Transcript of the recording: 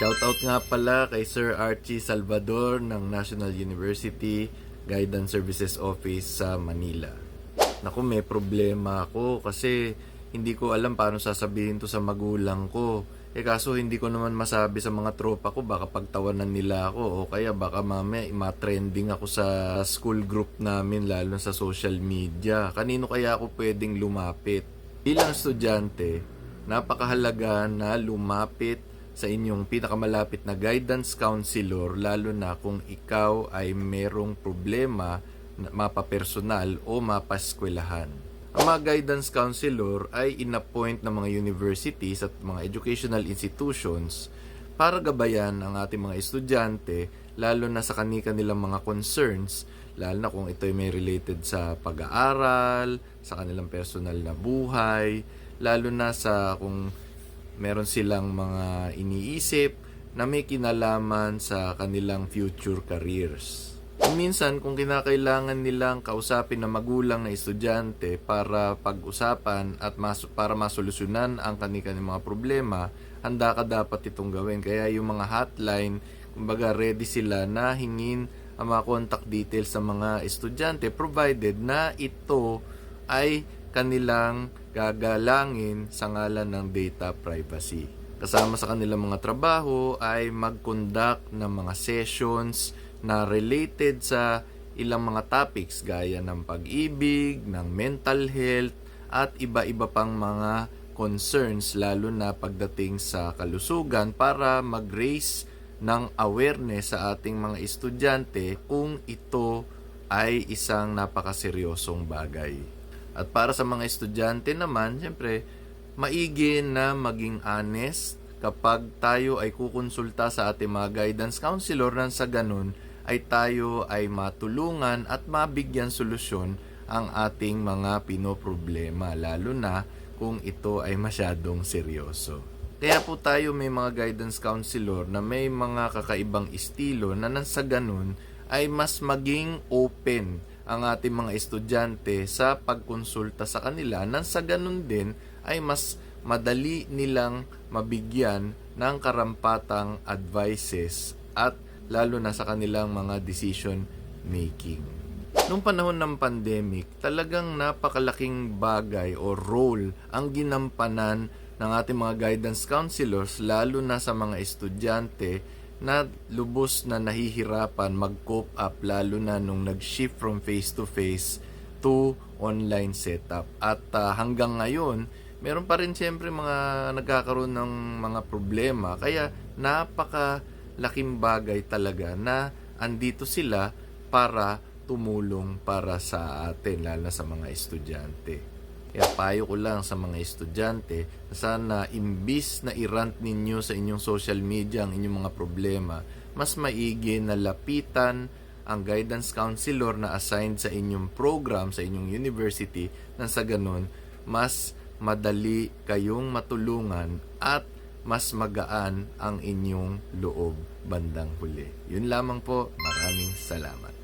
Shoutout nga pala kay Sir Archie Salvador ng National University Guidance Services Office sa Manila. Naku, may problema ako kasi hindi ko alam paano sasabihin to sa magulang ko. Kaso hindi ko naman masabi sa mga tropa ko, baka pagtawanan nila ako o kaya baka mamaya ma-trending ako sa school group namin lalo sa social media. Kanino kaya ako pwedeng lumapit? Bilang estudyante, napakahalaga na lumapit sa inyong pinakamalapit na guidance counselor lalo na kung ikaw ay merong problema mapapersonal o mapaskwelahan. Ang mga guidance counselor ay in-appoint ng mga universities at mga educational institutions para gabayan ang ating mga estudyante lalo na sa kanilang mga concerns, lalo na kung ito ay may related sa pag-aaral, sa kanilang personal na buhay, lalo na sa kung meron silang mga iniisip na may kinalaman sa kanilang future careers. Minsan, kung kinakailangan nilang kausapin na magulang na estudyante para pag-usapan at para masolusyonan ang kanilang mga problema, handa ka dapat itong gawin. Kaya yung mga hotline, kumbaga ready sila na hingin ang mga contact details sa mga estudyante provided na ito ay kanilang gagalangin sa ngalan ng data privacy. Kasama sa kanilang mga trabaho ay mag-conduct ng mga sessions na related sa ilang mga topics gaya ng pag-ibig, ng mental health, at iba-iba pang mga concerns lalo na pagdating sa kalusugan para mag-raise ng awareness sa ating mga estudyante kung ito ay isang napakaseryosong bagay. At para sa mga estudyante naman, siyempre, maigi na maging honest kapag tayo ay kukonsulta sa ating mga guidance counselor nang sa ganun ay tayo ay matulungan at mabigyan solusyon ang ating mga pinoproblema, lalo na kung ito ay masyadong seryoso. Kaya po tayo may mga guidance counselor na may mga kakaibang estilo na nang sa ganun ay mas maging open ang ating mga estudyante sa pagkonsulta sa kanila nang sa ganun din ay mas madali nilang mabigyan ng karampatang advices at lalo na sa kanilang mga decision making. Noong panahon ng pandemic, talagang napakalaking bagay o role ang ginampanan ng ating mga guidance counselors lalo na sa mga estudyante na lubos na nahihirapan mag-cope up lalo na nung nag-shift from face-to-face to online setup. At hanggang ngayon, meron pa rin siyempre mga nagkakaroon ng mga problema. Kaya napakalaking bagay talaga na andito sila para tumulong para sa atin, lalo na sa mga estudyante. Kaya payo ko lang sa mga estudyante na sana imbis na i-rant ninyo sa inyong social media ang inyong mga problema, mas maigi na lapitan ang guidance counselor na assigned sa inyong program, sa inyong university, nang sa ganun, mas madali kayong matulungan at mas magaan ang inyong loob bandang huli. Yun lamang po. Maraming salamat.